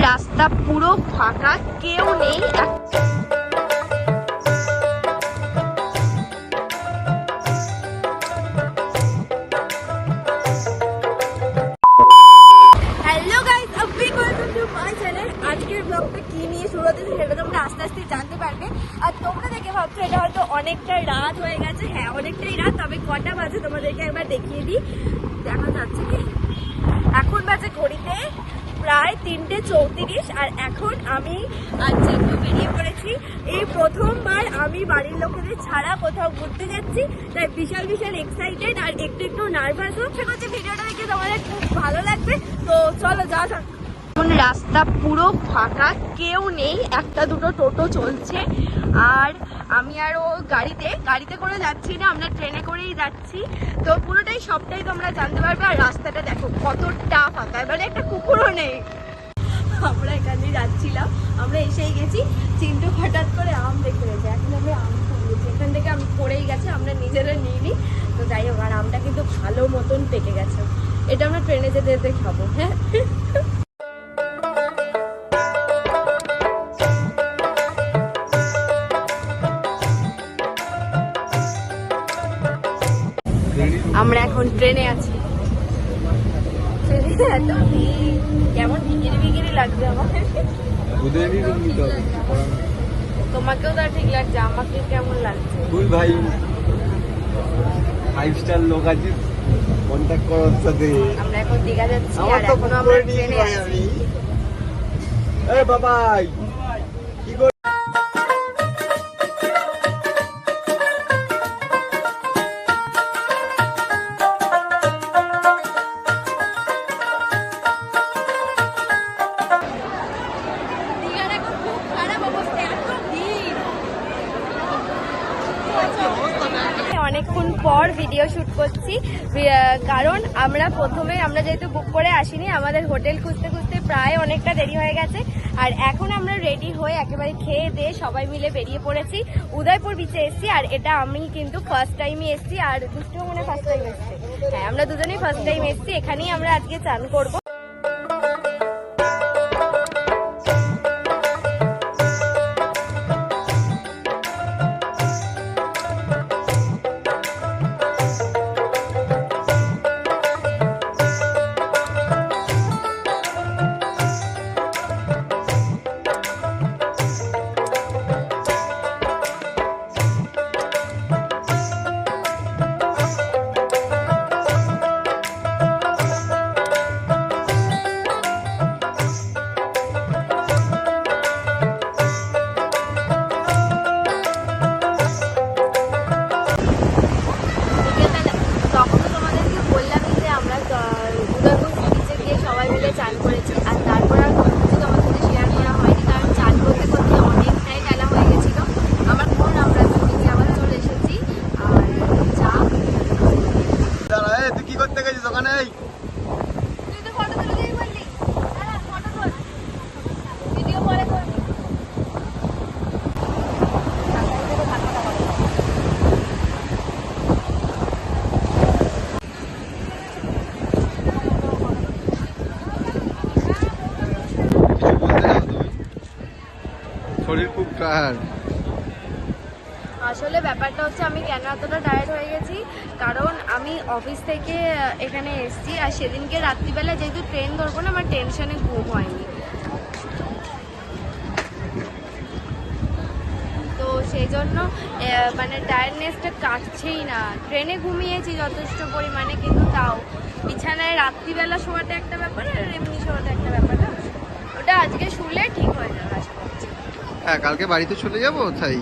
রাস্তা পুরো ফাঁকা, কেউ নেই। Hello guys, a big welcome to my channel. আজকের ব্লগটা কি নিয়ে শুরু হচ্ছে সেটা তোমরা আস্তে আস্তে জানতে পারবে। আর তোমরা দেখে ভাবছো এটা হয়তো অনেকটা রাত হয়ে গেছে। হ্যাঁ, অনেকটাই রাত, তবে কটা বাজে তোমাদেরকে একবার দেখিয়ে দিই। দেখা যাচ্ছে কি? এখন বাজে ঘড়িতে প্রায় 3:34, আর এখন আমি আজ একটু বেরিয়ে পড়েছি। এই প্রথমবার আমি বাড়ির লোকেদের ছাড়া কোথাও ঘুরতে যাচ্ছি, তাই বিশাল বিশাল এক্সাইটেড আর একটু একটু নার্ভাসও। আশা করছি ভিডিওটা দেখে তোমাদের খুব ভালো লাগবে। তো চলো যাওয়া যাক। এখন রাস্তা পুরো ফাঁকা, কেউ নেই, একটা দুটো টোটো চলছে। আর আমি আর ও গাড়িতে করে যাচ্ছি না, আমরা ট্রেনে করেই যাচ্ছি। তো পুরোটাই সবটাই তোমরা জানতে পারবে। আর রাস্তাটা দেখো কতটা ফাঁকা, এবারে একটা কুকুরও নেই। আমরা এখানে যাচ্ছিলাম, আমরা এসেই গেছি। চিন্টু হঠাৎ করে আম দেখে গেছে, এখন আমি আম খাইয়েছি। এখান থেকে আম পড়েই গেছে, আমরা নিজেরা নিইনি। তো যাই হোক, আর আমটা কিন্তু ভালো মতন পেকে গেছে। এটা আমরা ট্রেনে যেতে যেতে খাবো। হ্যাঁ, আমরা এখন ট্রেনে আছি। কেমন বিকিরি লাগছে আমার। তোমাকেও তো ঠিক লাগছে, আমাকে কেমন লাগছে? ভাই 5 স্টার লোক আছে, কন্টাক্ট করার সাথে। আমরা এখন দীঘা যাচ্ছি আর এখন আমরা ট্রেনে আছি। এই বাবাই কি করে? দীঘার এখন খুব খারাপ অবস্থা, এত ভিড়। অনেকক্ষণ পর ভিডিও শুট করছি, কারণ আমরা যেহেতু বুক করে আসিনি, আমাদের হোটেল খুঁজতে খুঁজতে প্রায় অনেকটা দেরি হয়ে গেছে। আর এখন আমরা রেডি হয়ে একেবারে খেয়ে দিয়ে সবাই মিলে বেরিয়ে পড়েছি। উদয়পুর বিচে এসেছি, আর এটা আমি কিন্তু ফার্স্ট টাইমই এসেছি। আর দুষ্টু মনে ফার্স্ট টাইম এসেছি। হ্যাঁ, আমরা দুজনেই ফার্স্ট টাইম এসেছি। এখানেই আমরা আজকে চান করবো। শরীর খুব টায়ার্ড। আসলে ব্যাপারটা হচ্ছে আমি কেন এতটা টায়ার্ড হয়ে গেছি, কারণ আমি অফিস থেকে এখানে এসেছি। আর সেদিনকে রাত্রিবেলা যেহেতু ট্রেন ধরবো না, আমার টেনশনে ঘুম হয়নি। তো সেই জন্য মানে টায়ার্ডনেসটা কাটছেই না। ট্রেনে ঘুমিয়েছি যথেষ্ট পরিমাণে, কিন্তু তাও বিছানায় রাত্রিবেলা শোয়াটা একটা ব্যাপার, আর এমনি শোয়াটা একটা ব্যাপার। ওটা আজকে শুলে ঠিক হয়ে যাবে আশা করছি। হ্যাঁ, কালকে বাড়িতে চলে যাবো তাই।